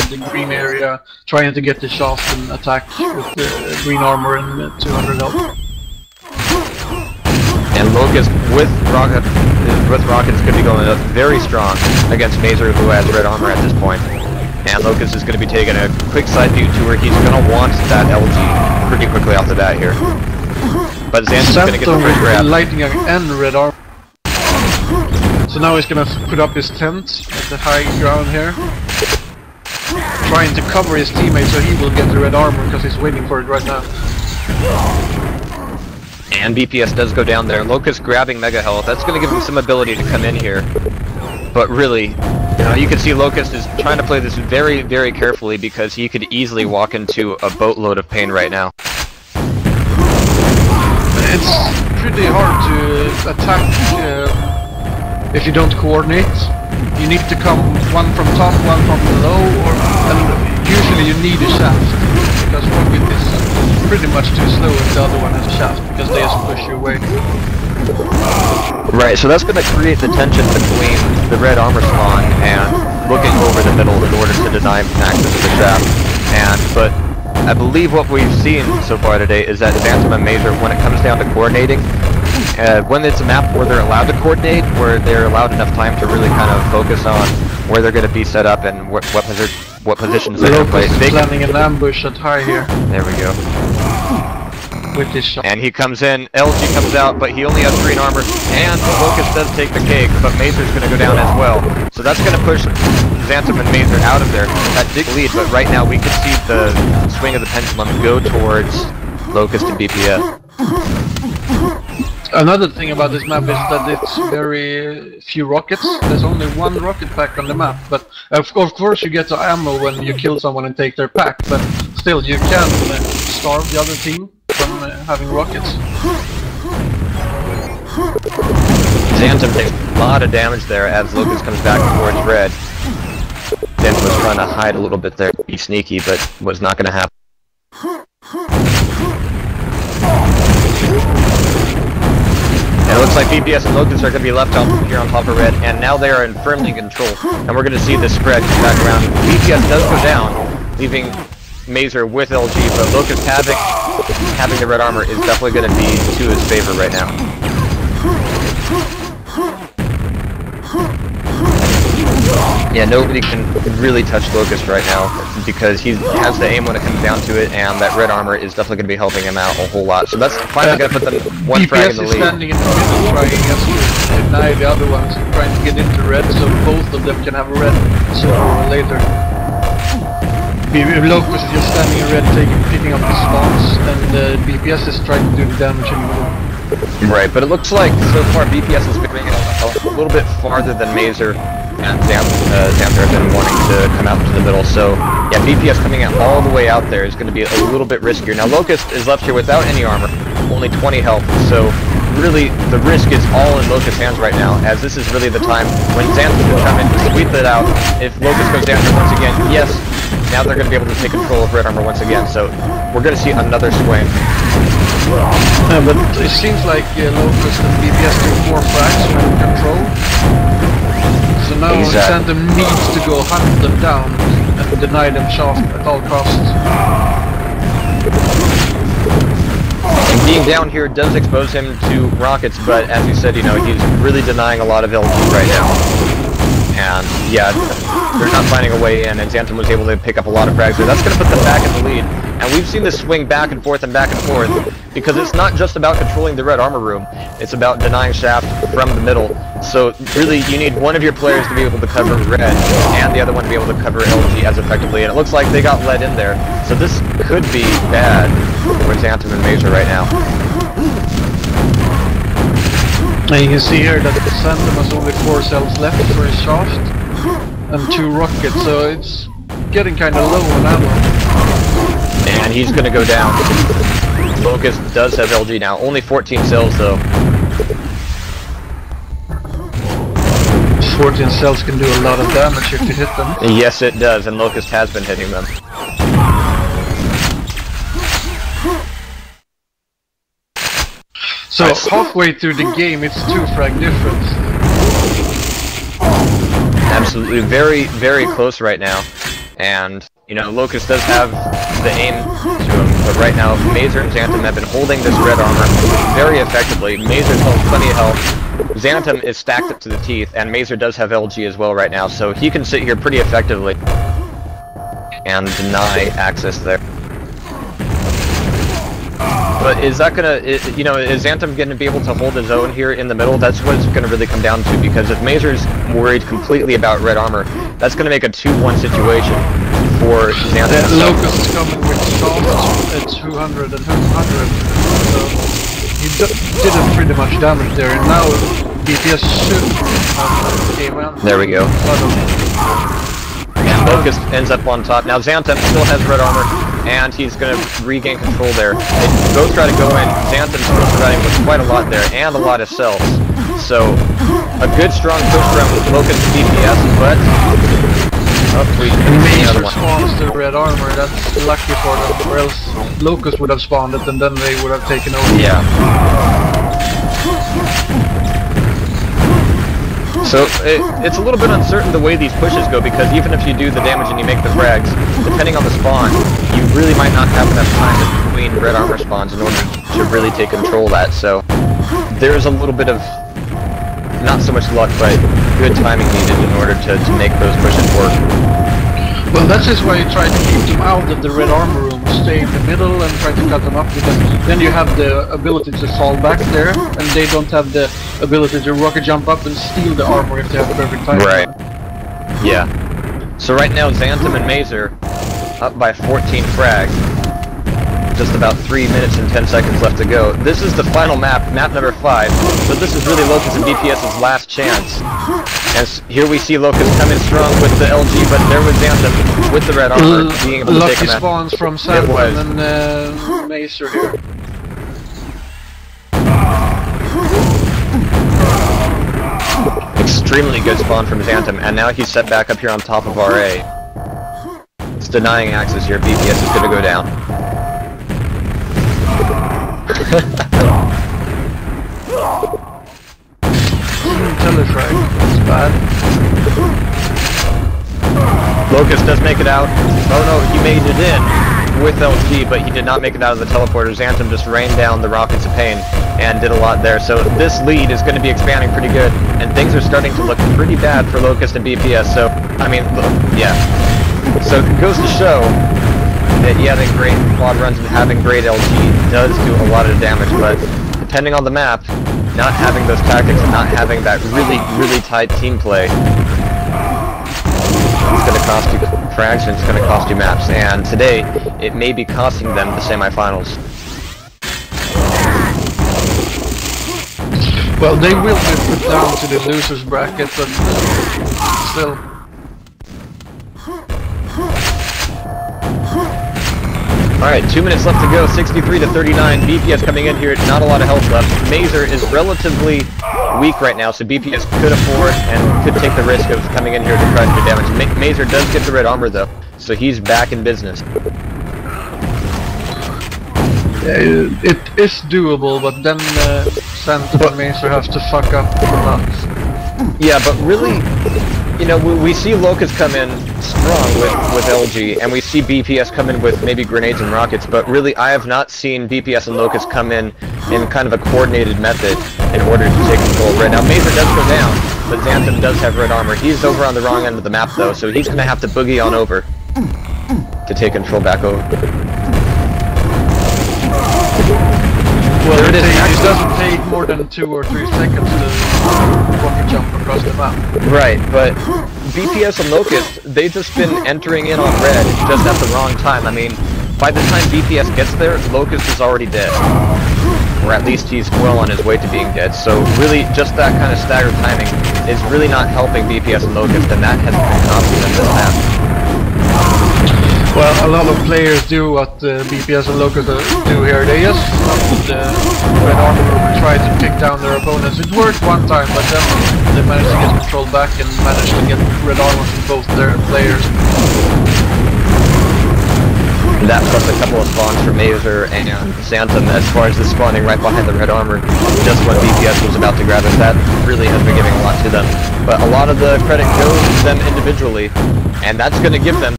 the green area, trying to get the shaft and attack with the green armor and 200 health. And Locust with rockets could be going up very strong against Mazer, who has red armor at this point. And Locust is going to be taking a quick side detour. He's going to want that LG pretty quickly off the bat here. But XantoM's going to get the first grab. Lightning and red armor. So now he's going to put up his tent at the high ground here, trying to cover his teammate so he will get the red armor because he's waiting for it right now. And BPS does go down there. Locust grabbing Mega Health. That's going to give him some ability to come in here. But really, you can see Locust is trying to play this very, very carefully because he could easily walk into a boatload of pain right now. It's pretty hard to attack if you don't coordinate. You need to come one from top, one from below, and usually you need a shaft because rocket is pretty much too slow if the other one has a shaft because they just push you away. Right, so that's going to create the tension between the red armor spawn and looking over the middle in order to deny access to the shaft. But I believe what we've seen so far today is that XantoM and Mazer, when it comes down to coordinating, when it's a map where they're allowed to coordinate, where they're allowed enough time to really kind of focus on where they're going to be set up and what positions they're going to play. They're planning an ambush at high here. There we go. With his shot. And he comes in, LG comes out, but he only has green armor, and Locust does take the cake, but Mazer's going to go down as well. So that's going to push XantoM and Mazer out of there. That did lead, but right now we can see the swing of the pendulum go towards Locust and BPS. Another thing about this map is that it's very few rockets. There's only one rocket pack on the map, but of course you get the ammo when you kill someone and take their pack, but still you can starve the other team from having rockets. XantoM takes a lot of damage there as Locust comes back towards red. XantoM was trying to hide a little bit there, be sneaky, but was not going to happen. And it looks like BPS and Locust are going to be left out here on top of red, and now they are firmly in control. And we're going to see this spread come back around. BPS does go down, leaving Mazer with LG, but Locust having the red armor is definitely going to be to his favor right now. Yeah, nobody can really touch Locust right now because he has the aim when it comes down to it, and that red armor is definitely going to be helping him out a whole lot. So that's finally going to put them one frag in the lead. BPS is standing in the middle trying to deny the other ones, trying to get into red so both of them can have a red sooner or later. Locust is just standing in red, picking up the spawns, and BPS is trying to do the damage in the middle. Right, but it looks like so far BPS is moving a little bit farther than Mazer and XantoM have been wanting to come out into the middle. So yeah, BPS coming out all the way out there is going to be a little bit riskier. Now Locust is left here without any armor, only 20 health, so really the risk is all in Locust's hands right now, as this is really the time when XantoM can come in to sweep it out. If Locust goes down here once again, yes, now they're going to be able to take control of red armor once again, so we're going to see another swing. Yeah, but it seems like Locust and BPS do more frags when in control. So now XantoM needs to go hunt them down and deny them shaft at all costs. And being down here does expose him to rockets, but as you said, he's really denying a lot of LG right now. And yeah, they're not finding a way in, and XantoM was able to pick up a lot of frags there. That's going to put them back in the lead. And we've seen this swing back and forth, because it's not just about controlling the red armor room, it's about denying shaft from the middle. So really, you need one of your players to be able to cover red, and the other one to be able to cover LG as effectively, and it looks like they got led in there. So this could be bad for XantoM and Mazer right now. And you can see here that XantoM has only 4 cells left for his shaft, and 2 rockets, so it's getting kind of low on ammo. And he's going to go down. Locust does have LG now. Only 14 cells though. 14 cells can do a lot of damage if you hit them. Yes it does, and Locust has been hitting them. So halfway through the game it's 2 frag difference. Absolutely, very, very close right now. And, you know, Locust does have the aim to him, but right now, Mazer and XantoM have been holding this red armor very effectively. Mazer's held plenty of health. XantoM is stacked up to the teeth, and Mazer does have LG as well right now, so he can sit here pretty effectively and deny access there. But is that gonna, you know, is XantoM gonna be able to hold his own here in the middle? That's what it's gonna really come down to, because if Mazer's worried completely about red armor, that's gonna make a 2-1 situation for XantoM. Locust is coming with shots at 200 and 200, so he did pretty much damage there, and now DPS should came out. There we go. And Locust ends up on top. Now XantoM still has red armor, and he's going to regain control there. They both try to go in. XantoM's still surviving with quite a lot there, and a lot of cells. So, a good strong push from Locust DPS, but... Oh, Mazer spawns the red armor, that's lucky for them, or else Locust would have spawned it, and then they would have taken over. Yeah. So, it's a little bit uncertain the way these pushes go, because even if you do the damage and you make the frags, depending on the spawn, you really might not have enough time between red armor spawns in order to really take control of that. So, there's a little bit of, not so much luck, but good timing needed in order to make those pushes work. Well, that's just why you try to keep them out of the red armor room, stay in the middle and try to cut them up, because then you have the ability to fall back there, and they don't have the ability to rocket jump up and steal the armor if they have perfect timing. Right. Yeah. So right now, XantoM and Mazer up by 14 frags. Just about 3 minutes and 10 seconds left to go. This is the final map, map number 5. So this is really Locust and BPS's last chance. As here we see Locust coming strong with the LG, but there was XantoM with the red armor being able to take him out. Lucky spawns from XantoM and Mazer here. Extremely good spawn from XantoM, and now he's set back up here on top of RA. It's denying access here. BPS is going to go down. Telefrag, that's bad. Locust does make it out. Oh no, he made it in with LG, but he did not make it out of the teleporter. XantoM just rained down the Rockets of Pain and did a lot there. So this lead is going to be expanding pretty good, and things are starting to look pretty bad for Locust and BPS. So, I mean, yeah. So it goes to show that having great quad runs and having great LG does do a lot of damage, but depending on the map, not having those tactics and not having that really, really tight team play, it's going to cost you frags and it's going to cost you maps, and today it may be costing them the semifinals. Well, they will be put down to the losers bracket, but still. Alright, 2 minutes left to go, 63 to 39, BPS coming in here, not a lot of health left. Mazer is relatively weak right now, so BPS could afford and could take the risk of coming in here to try to do damage. Mazer does get the red armor though, so he's back in business. It is doable, but then XantoM and Mazer have to fuck up a lot. Yeah, but really, you know, we see Locust come in strong with LG, and we see BPS come in with maybe grenades and rockets, but really I have not seen BPS and Locust come in kind of a coordinated method in order to take control. Right now, Mazer does go down, but XantoM does have red armor. He's over on the wrong end of the map though, so he's going to have to boogie on over to take control back over. Well, it doesn't take more than 2 or 3 seconds to rocket jump across the map. Right, but BPS and Locust, they've just been entering in on red just at the wrong time. I mean, by the time BPS gets there, Locust is already dead. Or at least he's well on his way to being dead. So really, just that kind of staggered timing is really not helping BPS and Locust, and that has been costing them this map. Well, a lot of players do what BPS and Locust do here. They just red armor try to pick down their opponents. It worked one time, but then they managed to get control back and managed to get red armor from both their players. That plus a couple of spawns for Mazer and XantoM as far as the spawning right behind the red armor, just when BPS was about to grab it, that really has been giving a lot to them. But a lot of the credit goes to them individually, and that's going to give them